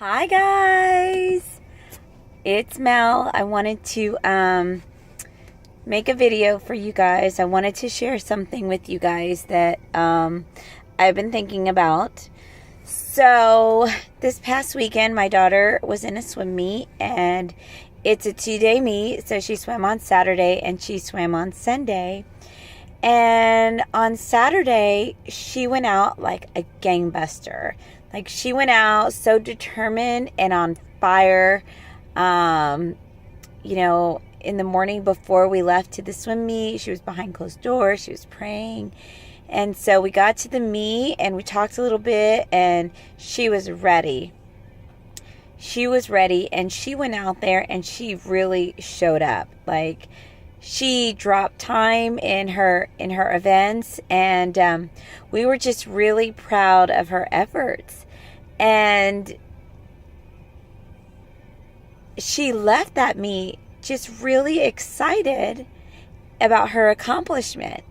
Hi guys, it's Mel. I wanted to make a video for you guys. I wanted to share something with you guys that I've been thinking about. So this past weekend, my daughter was in a swim meet, and it's a 2-day meet. So she swam on Saturday and she swam on Sunday. And on Saturday, she went out like a gangbuster. Like, she went out so determined and on fire. In the morning before we left to the swim meet, she was behind closed doors. She was praying. And so we got to the meet and we talked a little bit, and she was ready. She was ready, and she went out there and she really showed up. Like, she dropped time in her events, and we were just really proud of her efforts. And she left that meet just really excited about her accomplishment.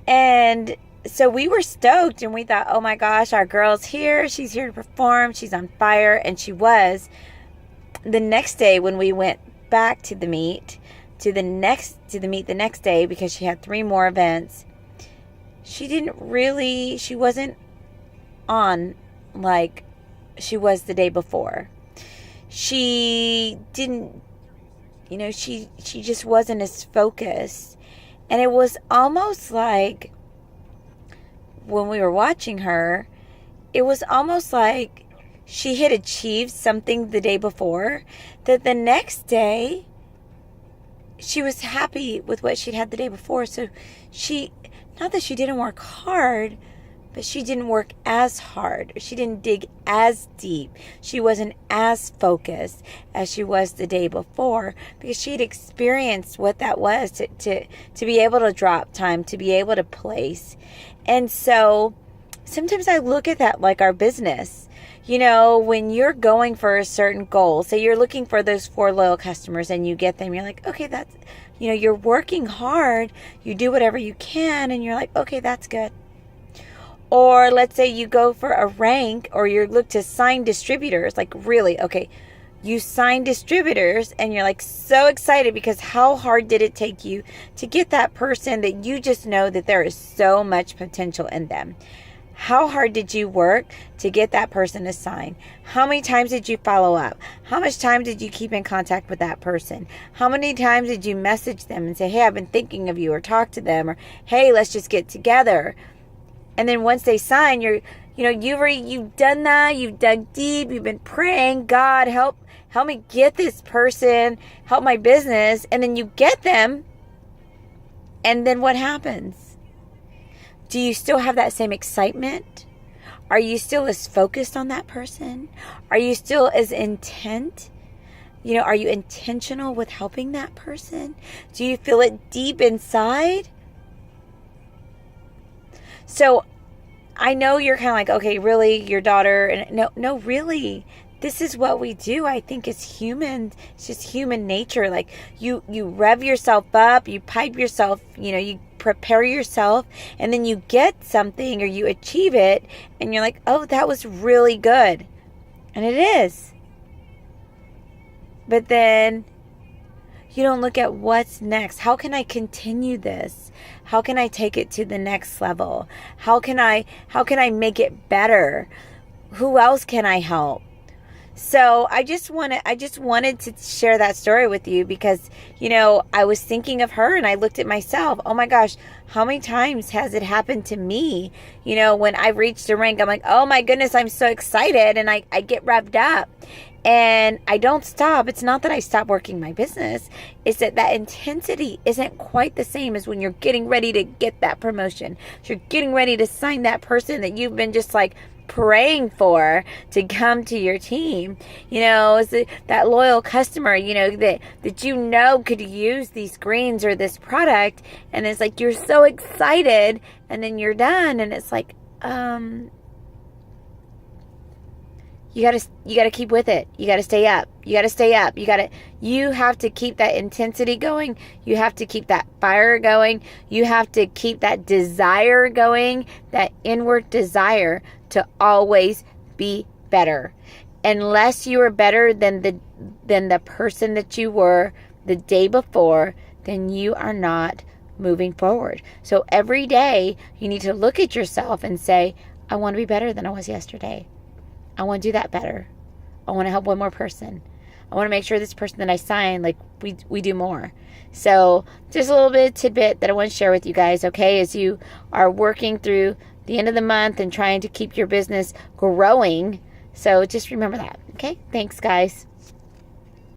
And so we were stoked, and we thought, oh my gosh, our girl's here. She's here to perform. She's on fire. And she was. The next day, when we went back to the meet, the next day, because she had 3 more events, she wasn't on like she was the day before. She didn't, she just wasn't as focused. And it was almost like, when we were watching her, it was almost like she had achieved something the day before, that the next day she was happy with what she'd had the day before. So not that she didn't work hard, but she didn't work as hard. She didn't dig as deep. She wasn't as focused as she was the day before, because she'd experienced what that was to be able to drop time, to be able to place. And so sometimes I look at that like our business. When you're going for a certain goal, say you're looking for those 4 loyal customers and you get them, you're like, okay, that's, you're working hard, you do whatever you can, and you're like, okay, that's good. Or let's say you go for a rank, or you look to sign distributors, like, really, okay, you sign distributors and you're like so excited, because how hard did it take you to get that person that you just know that there is so much potential in them? How hard did you work to get that person to sign? How many times did you follow up? How much time did you keep in contact with that person? How many times did you message them and say, hey, I've been thinking of you, or talk to them, or hey, let's just get together? And then once they sign, you've done that, you've dug deep, you've been praying, God, help me get this person, help my business, and then you get them, and then what happens? Do you still have that same excitement? Are you still as focused on that person? Are you still as intent? Are you intentional with helping that person? Do you feel it deep inside? So I know you're kind of like, okay, really, your daughter? And no, really. This is what we do. I think as humans, it's just human nature. Like, you rev yourself up, you pipe yourself, you prepare yourself, and then you get something or you achieve it, and you're like, oh, that was really good. And it is. But then you don't look at what's next. How can I continue this? How can I take it to the next level? How can I make it better? Who else can I help? So I just wanted to share that story with you, because, I was thinking of her and I looked at myself. Oh my gosh, how many times has it happened to me? When I reached a rank, I'm like, oh my goodness, I'm so excited, and I get revved up. And I don't stop. It's not that I stop working my business. It's that intensity isn't quite the same as when you're getting ready to get that promotion. You're getting ready to sign that person that you've been just like praying for to come to your team. Is that loyal customer, that could use these greens or this product. And it's like, you're so excited, and then you're done. And it's like, you gotta keep with it. You gotta stay up. You have to keep that intensity going. You have to keep that fire going. You have to keep that desire going, that inward desire to always be better. unless you are better than the person that you were the day before, then you are not moving forward. So every day you need to look at yourself and say, I want to be better than I was yesterday. I want to do that better. I want to help one more person. I want to make sure this person that I sign, like we do more. So just a little bit of tidbit that I want to share with you guys, okay, as you are working through the end of the month and trying to keep your business growing. So just remember that, okay? Thanks, guys.